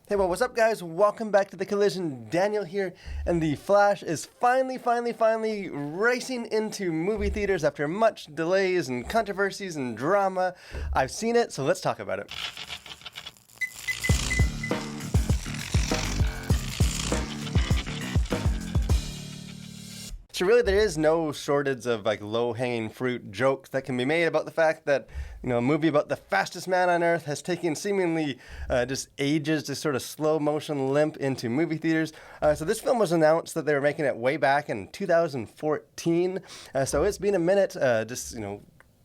Hey, well, what's up, guys? Welcome back to The Collision. Daniel here, and The Flash is finally racing into movie theaters after much delays and controversies and drama. I've seen it, so let's talk about it. So really, there is no shortage of low-hanging fruit jokes that can be made about the fact that a movie about the fastest man on earth has taken seemingly just ages to sort of slow motion limp into movie theaters. So this film was announced that they were making it way back in 2014. So it's been a minute.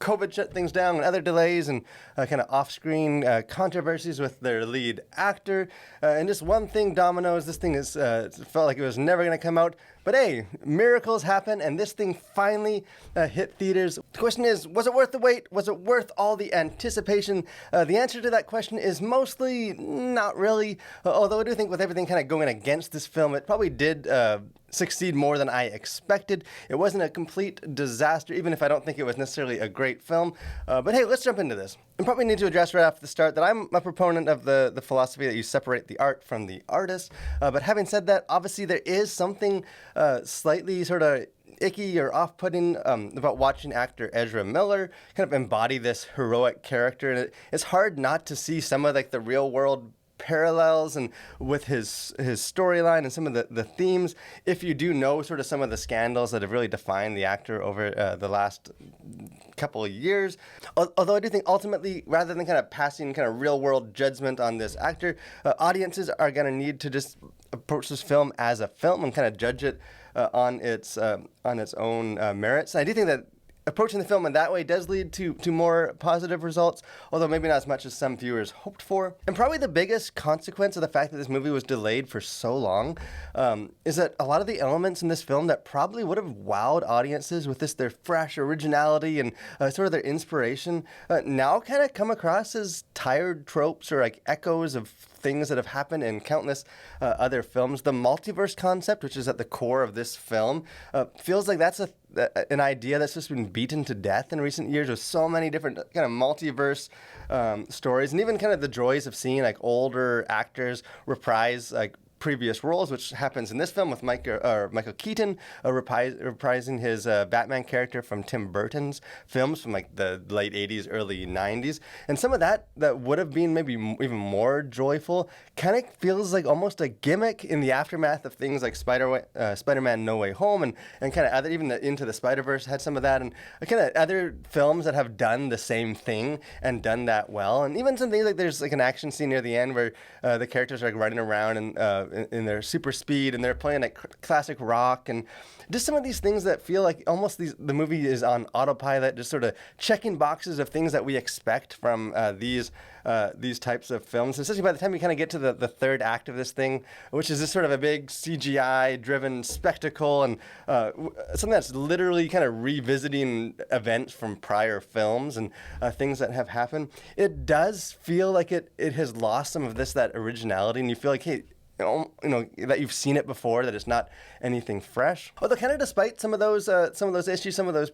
COVID shut things down and other delays and kind of off-screen controversies with their lead actor. And just one thing, dominoes, this thing is felt like it was never going to come out. But hey, miracles happen, and this thing finally hit theaters. The question is, was it worth the wait? Was it worth all the anticipation? The answer to that question is mostly not really. Although I do think with everything kind of going against this film, it probably did succeed more than I expected. It wasn't a complete disaster, even if I don't think it was necessarily a great film. But hey, let's jump into this. I probably need to address right off the start that I'm a proponent of the philosophy that you separate the art from the artist. But having said that, obviously there is something slightly sort of icky or off-putting about watching actor Ezra Miller kind of embody this heroic character. And it's hard not to see some of the real world parallels and with his storyline and some of the themes, if you do know sort of some of the scandals that have really defined the actor over the last couple of years. Although I do think ultimately, rather than kind of passing kind of real world judgment on this actor, audiences are going to need to just approach this film as a film and kind of judge it on its own merits. And I do think that approaching the film in that way does lead to more positive results, although maybe not as much as some viewers hoped for. And probably the biggest consequence of the fact that this movie was delayed for so long is that a lot of the elements in this film that probably would have wowed audiences with their fresh originality and sort of their inspiration now kind of come across as tired tropes or echoes of things that have happened in countless other films. The multiverse concept, which is at the core of this film, feels like that's an idea that's just been beaten to death in recent years with so many different kind of multiverse stories, and even kind of the joys of seeing older actors reprise previous roles, which happens in this film with Michael Keaton reprising his Batman character from Tim Burton's films from the late 80s, early 90s. And some of that would have been maybe even more joyful kind of feels like almost a gimmick in the aftermath of things like Spider-Man No Way Home and kind of other, even Into the Spider-Verse had some of that, and kind of other films that have done the same thing and done that well. And even some things like there's an action scene near the end where the characters are running around and in their super speed, and they're playing classic rock, and just some of these things that feel like almost the movie is on autopilot, just sort of checking boxes of things that we expect from these types of films, especially by the time you kind of get to the third act of this thing, which is this sort of a big CGI-driven spectacle and something that's literally kind of revisiting events from prior films and things that have happened. It does feel like it has lost some of that originality, and you feel like, hey, that you've seen it before, that it's not anything fresh. Although kind of despite some of those issues, some of those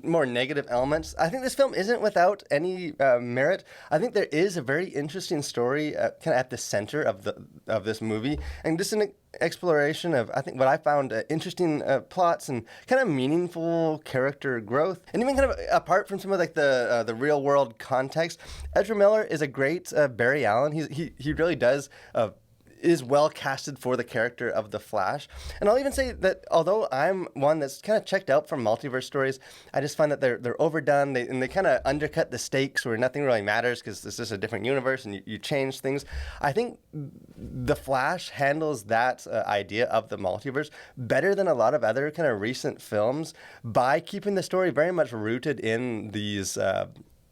more negative elements, I think this film isn't without any merit. I think there is a very interesting story kind of at the center of this movie, and just an exploration of, I think, what I found interesting plots and kind of meaningful character growth. And even kind of apart from some of the real world context, Ezra Miller is a great Barry Allen. He really does is well casted for the character of the Flash. And I'll even say that although I'm one that's kind of checked out from multiverse stories, I just find that they're overdone. They kind of undercut the stakes where nothing really matters because it's just a different universe and you change things. I think the Flash handles that idea of the multiverse better than a lot of other kind of recent films by keeping the story very much rooted in these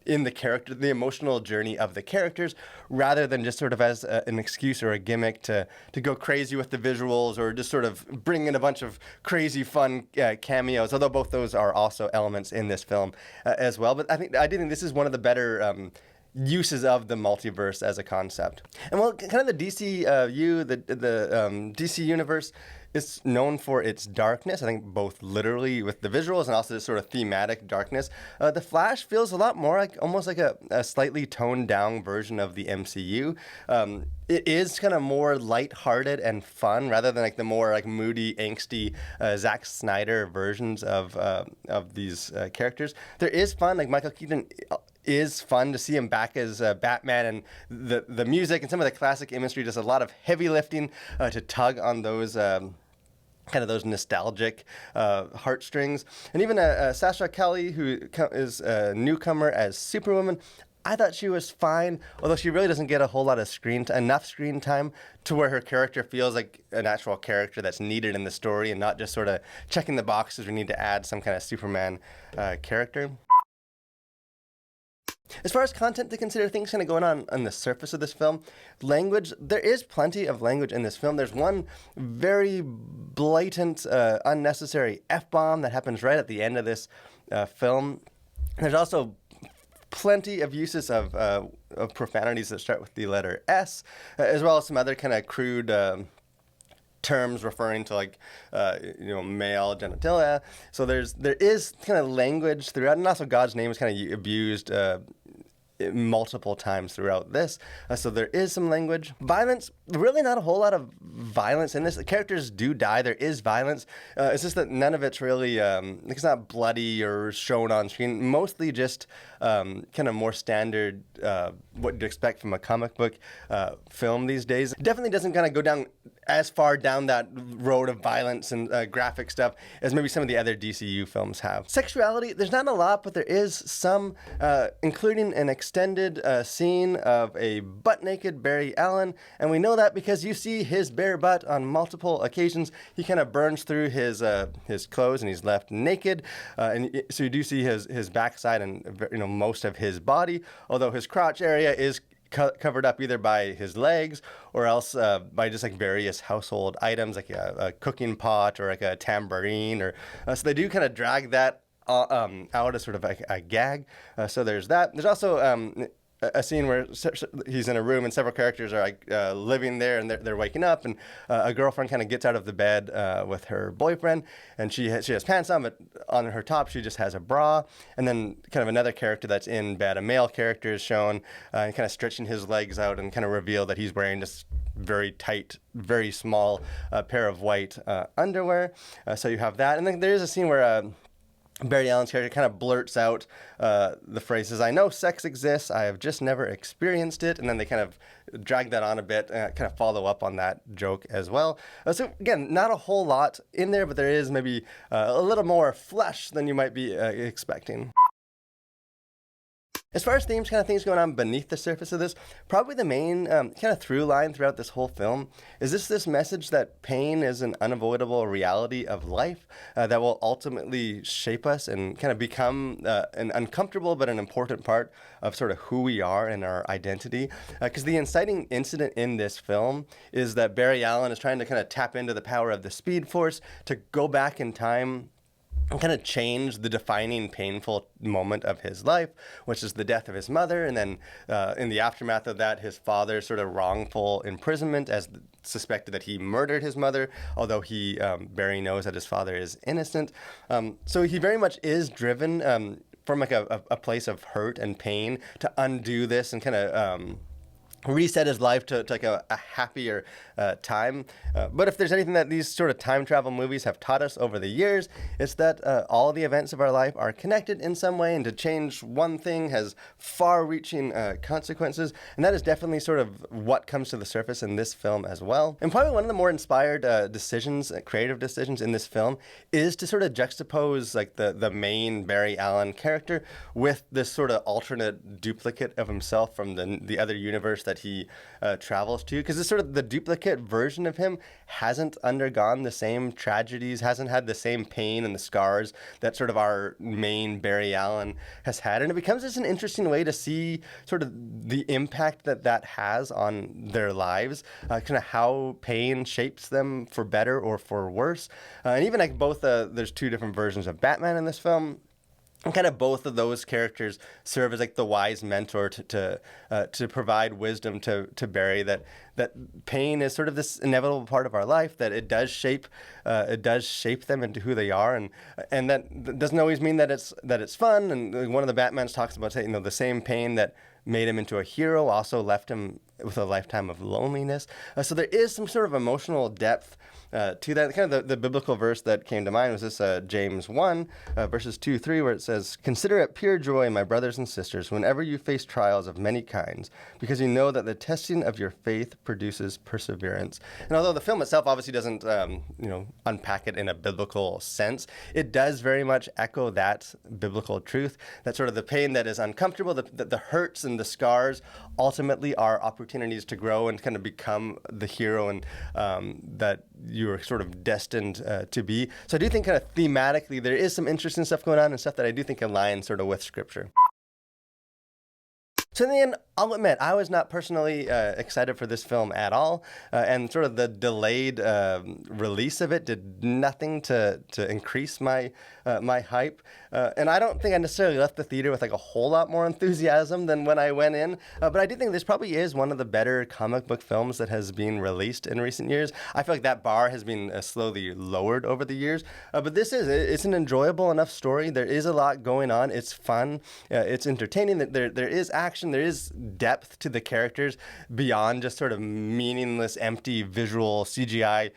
in the character, the emotional journey of the characters, rather than just sort of as an excuse or a gimmick to go crazy with the visuals or just sort of bring in a bunch of crazy fun cameos, although both those are also elements in this film as well. But I do think this is one of the better uses of the multiverse as a concept. And well, kind of the DCU, the DC universe It's known for its darkness, I think both literally with the visuals and also this sort of thematic darkness. The Flash feels a lot more like almost like a slightly toned down version of the MCU. It is kind of more lighthearted and fun rather than like the more like moody, angsty Zack Snyder versions of these characters. There is fun, like Michael Keaton is fun to see him back as Batman, and the music and some of the classic imagery does a lot of heavy lifting to tug on those kind of those nostalgic heartstrings. And even Sasha Kelly, who is a newcomer as Superwoman, I thought she was fine, although she really doesn't get a whole lot of enough screen time to where her character feels like an actual character that's needed in the story and not just sort of checking the boxes we need to add some kind of Superman character. As far as content to consider, things kind of going on the surface of this film. Language, there is plenty of language in this film. There's one very blatant, unnecessary F-bomb that happens right at the end of this film. There's also plenty of uses of profanities that start with the letter S, as well as some other kind of crude terms referring to like male genitalia. So there is kind of language throughout, and also God's name is kind of abused multiple times throughout this. So there is some language. Violence, really not a whole lot of violence in this. The characters do die. There is violence. It's just that none of it's really, it's not bloody or shown on screen. Mostly just kind of more standard, what you'd expect from a comic book film these days. Definitely doesn't kind of go down as far down that road of violence and graphic stuff as maybe some of the other DCU films have. Sexuality, there's not a lot, but there is some, including an extended scene of a butt-naked Barry Allen, and we know that because you see his bare butt on multiple occasions. He kind of burns through his clothes and he's left naked, and so you do see his backside and most of his body, although his crotch area is covered up either by his legs or else by just like various household items like a cooking pot or like a tambourine, or so they do kind of drag that out as sort of a gag. So there's that. There's also a scene where he's in a room and several characters are like living there, and they're waking up, and a girlfriend kind of gets out of the bed with her boyfriend, and she has pants on, but on her top she just has a bra. And then kind of another character that's in bed, a male character, is shown kind of stretching his legs out and kind of reveal that he's wearing this very tight, very small pair of white underwear. So you have that. And then there is a scene where Barry Allen's character kind of blurts out the phrases, "I know sex exists, I have just never experienced it," and then they kind of drag that on a bit, kind of follow up on that joke as well. So again, not a whole lot in there, but there is maybe a little more flesh than you might be expecting. As far as themes, kind of things going on beneath the surface of this, probably the main kind of through line throughout this whole film is this message that pain is an unavoidable reality of life that will ultimately shape us and kind of become an uncomfortable but an important part of sort of who we are and our identity. Because the inciting incident in this film is that Barry Allen is trying to kind of tap into the power of the Speed Force to go back in time and kind of change the defining, painful moment of his life, which is the death of his mother, and then in the aftermath of that, his father's sort of wrongful imprisonment, as suspected that he murdered his mother, although Barry knows that his father is innocent. So he very much is driven from like a place of hurt and pain to undo this and kind of reset his life to like a happier time. But if there's anything that these sort of time travel movies have taught us over the years, it's that all the events of our life are connected in some way, and to change one thing has far-reaching consequences. And that is definitely sort of what comes to the surface in this film as well. And probably one of the more inspired creative decisions in this film is to sort of juxtapose like the main Barry Allen character with this sort of alternate duplicate of himself from the other universe that he travels to, because this sort of the duplicate version of him hasn't undergone the same tragedies, hasn't had the same pain and the scars that sort of our main Barry Allen has had. And it becomes just an interesting way to see sort of the impact that has on their lives, kind of how pain shapes them for better or for worse. And even like both, there's two different versions of Batman in this film. And kind of both of those characters serve as like the wise mentor to provide wisdom to Barry, that pain is sort of this inevitable part of our life, that it does shape them into who they are, and that doesn't always mean that it's fun. And one of the Batmans talks about, the same pain that made him into a hero also left him with a lifetime of loneliness. So there is some sort of emotional depth to that. Kind of the biblical verse that came to mind was this James 1, verses 2-3, where it says, "Consider it pure joy, my brothers and sisters, whenever you face trials of many kinds, because you know that the testing of your faith produces perseverance." And although the film itself obviously doesn't unpack it in a biblical sense, it does very much echo that biblical truth, that sort of the pain that is uncomfortable, the hurts and the scars ultimately are opportunities to grow and kind of become the hero and that you're sort of destined to be. So I do think kind of thematically there is some interesting stuff going on and stuff that I do think aligns sort of with Scripture. So in the end, I'll admit, I was not personally excited for this film at all, and sort of the delayed release of it did nothing to increase my hype. And I don't think I necessarily left the theater with like a whole lot more enthusiasm than when I went in. But I do think this probably is one of the better comic book films that has been released in recent years. I feel like that bar has been slowly lowered over the years. But it's an enjoyable enough story. There is a lot going on. It's fun. It's entertaining. There is action. There is depth to the characters beyond just sort of meaningless, empty visual CGI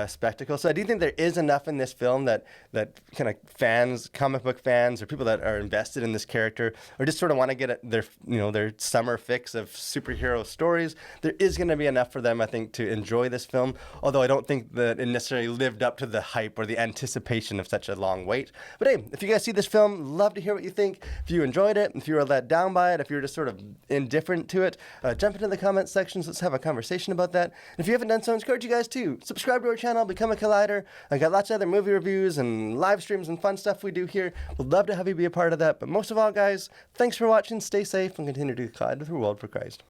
spectacle. So I do think there is enough in this film that kind of fans, comic book fans, or people that are invested in this character, or just sort of want to get their summer fix of superhero stories. There is going to be enough for them, I think, to enjoy this film. Although I don't think that it necessarily lived up to the hype or the anticipation of such a long wait. But hey, if you guys see this film, love to hear what you think. If you enjoyed it, if you were let down by it, if you were just sort of indifferent to it, jump into the comment sections. Let's have a conversation about that. And if you haven't done so, I encourage you guys to subscribe to our channel, become a Collider. I got lots of other movie reviews and live streams and fun stuff we do here. We'd love to have you be a part of that. But most of all, guys, thanks for watching. Stay safe and continue to collide with the world for Christ.